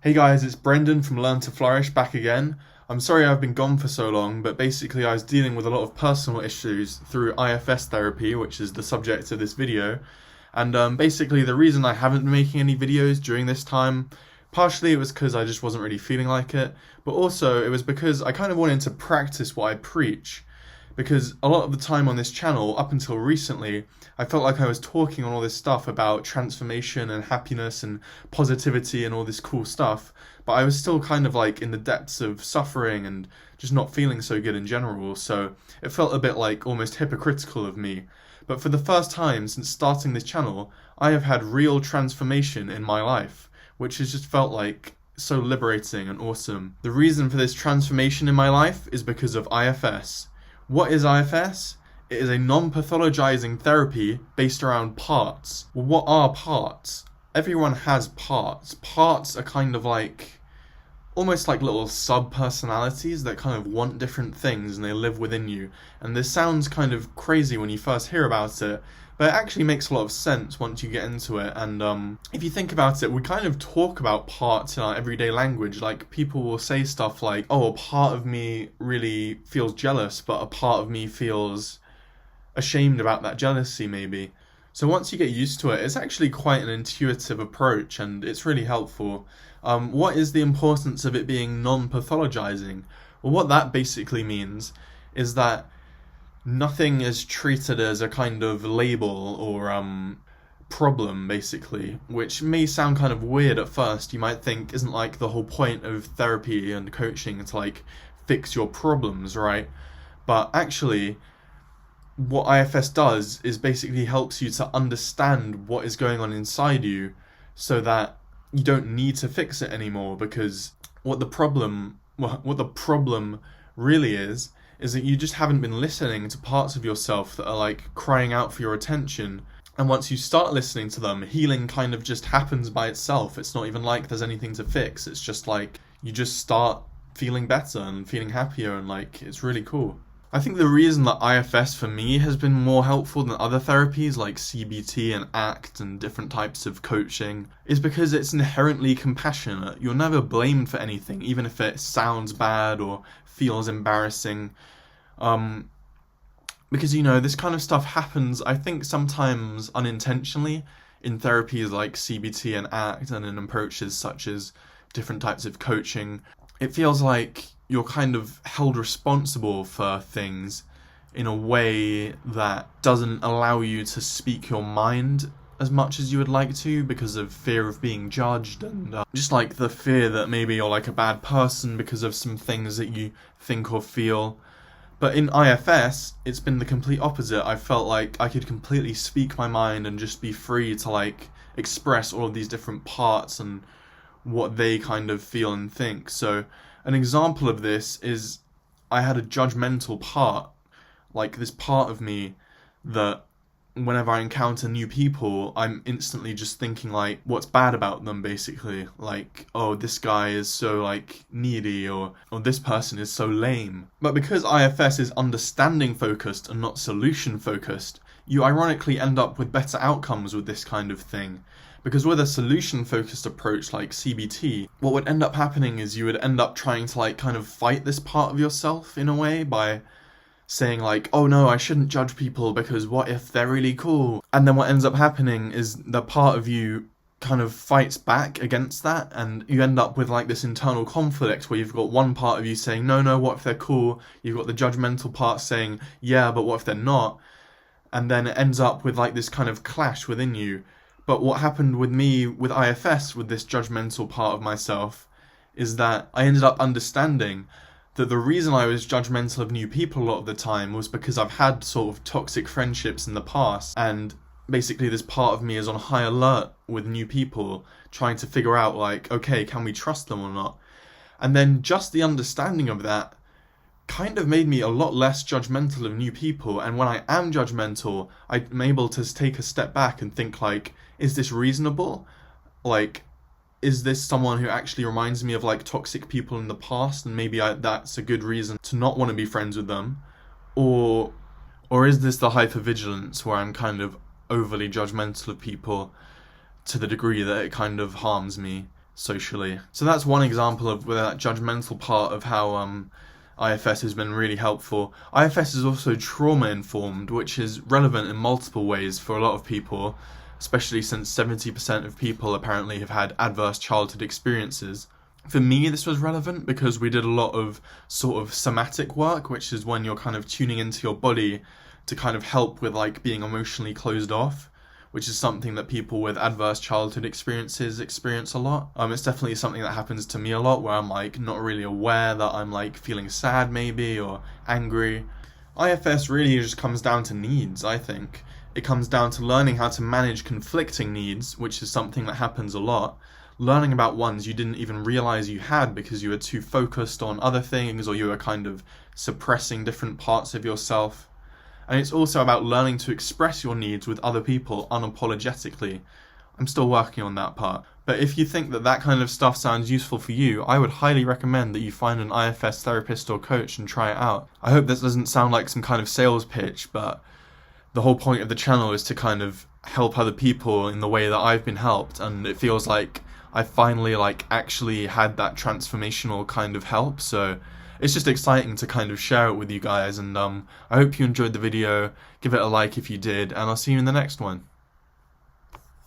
Hey guys, it's Brendan from Learn to Flourish back again. I'm sorry I've been gone for so long, but basically I was dealing with a lot of personal issues through IFS therapy, which is the subject of this video. And basically the reason I haven't been making any videos during this time, partially it was because I just wasn't really feeling like it, but also it was because I kind of wanted to practice what I preach. Because a lot of the time on this channel, up until recently, I felt like I was talking on all this stuff about transformation and happiness and positivity and all this cool stuff, but I was still kind of like in the depths of suffering and just not feeling so good in general, so it felt a bit like almost hypocritical of me. But for the first time since starting this channel, I have had real transformation in my life, which has just felt like so liberating and awesome. The reason for this transformation in my life is because of IFS. What is IFS? It is a non-pathologizing therapy based around parts. Well, what are parts? Everyone has parts. Parts are kind of like, almost like little sub-personalities that kind of want different things and they live within you. And this sounds kind of crazy when you first hear about it, but it actually makes a lot of sense once you get into it. And if you think about it, we kind of talk about parts in our everyday language. Like, people will say stuff like, oh, a part of me really feels jealous, but a part of me feels ashamed about that jealousy, maybe. So once you get used to it, it's actually quite an intuitive approach, and it's really helpful. What is the importance of it being non-pathologizing? Well, what that basically means is that nothing is treated as a kind of label or problem, basically, which may sound kind of weird at first. You might think, isn't like the whole point of therapy and coaching to like fix your problems, right? But actually, what IFS does is basically helps you to understand what is going on inside you so that you don't need to fix it anymore, because what the problem really is that you just haven't been listening to parts of yourself that are like crying out for your attention. And once you start listening to them, healing kind of just happens by itself. It's not even like there's anything to fix. It's just like you just start feeling better and feeling happier, and like it's really cool. I think the reason that IFS for me has been more helpful than other therapies like CBT and ACT and different types of coaching is because it's inherently compassionate. You're never blamed for anything, even if it sounds bad or feels embarrassing. Because, you know, this kind of stuff happens, I think, sometimes unintentionally in therapies like CBT and ACT and in approaches such as different types of coaching. It feels like you're kind of held responsible for things in a way that doesn't allow you to speak your mind as much as you would like to because of fear of being judged and just like the fear that maybe you're like a bad person because of some things that you think or feel. But in IFS, it's been the complete opposite. I felt like I could completely speak my mind and just be free to like express all of these different parts and what they kind of feel and think. So an example of this is I had a judgmental part, like this part of me that whenever I encounter new people, I'm instantly just thinking like, what's bad about them, basically. Like, oh, this guy is so like needy, or this person is so lame. But because IFS is understanding focused and not solution focused, you ironically end up with better outcomes with this kind of thing. Because with a solution-focused approach like CBT, what would end up happening is you would end up trying to like kind of fight this part of yourself in a way by saying like, oh no, I shouldn't judge people because what if they're really cool? And then what ends up happening is the part of you kind of fights back against that, and you end up with like this internal conflict where you've got one part of you saying, no, what if they're cool? You've got the judgmental part saying, yeah, but what if they're not? And then it ends up with like this kind of clash within you. But what happened with me with IFS, with this judgmental part of myself, is that I ended up understanding that the reason I was judgmental of new people a lot of the time was because I've had sort of toxic friendships in the past, and basically this part of me is on high alert with new people, trying to figure out like, okay, can we trust them or not? And then just the understanding of that kind of made me a lot less judgmental of new people. And when I am judgmental, I'm able to take a step back and think like, is this reasonable? Like, is this someone who actually reminds me of like toxic people in the past, and maybe that's a good reason to not want to be friends with them? Or is this the hypervigilance where I'm kind of overly judgmental of people to the degree that it kind of harms me? socially. So that's one example of where that judgmental part of how IFS has been really helpful. IFS is also trauma informed, which is relevant in multiple ways for a lot of people, especially since 70% of people apparently have had adverse childhood experiences. For me, this was relevant because we did a lot of sort of somatic work, which is when you're kind of tuning into your body to kind of help with like being emotionally closed off, which is something that people with adverse childhood experiences experience a lot. It's definitely something that happens to me a lot, where I'm like not really aware that I'm like feeling sad maybe or angry. IFS really just comes down to needs, I think. It comes down to learning how to manage conflicting needs, which is something that happens a lot. Learning about ones you didn't even realize you had because you were too focused on other things, or you were kind of suppressing different parts of yourself. And it's also about learning to express your needs with other people unapologetically. I'm still working on that part. But if you think that that kind of stuff sounds useful for you, I would highly recommend that you find an IFS therapist or coach and try it out. I hope this doesn't sound like some kind of sales pitch, but the whole point of the channel is to kind of help other people in the way that I've been helped, and it feels like I finally like actually had that transformational kind of help. So it's just exciting to kind of share it with you guys, and I hope you enjoyed the video. Give it a like if you did, and I'll see you in the next one.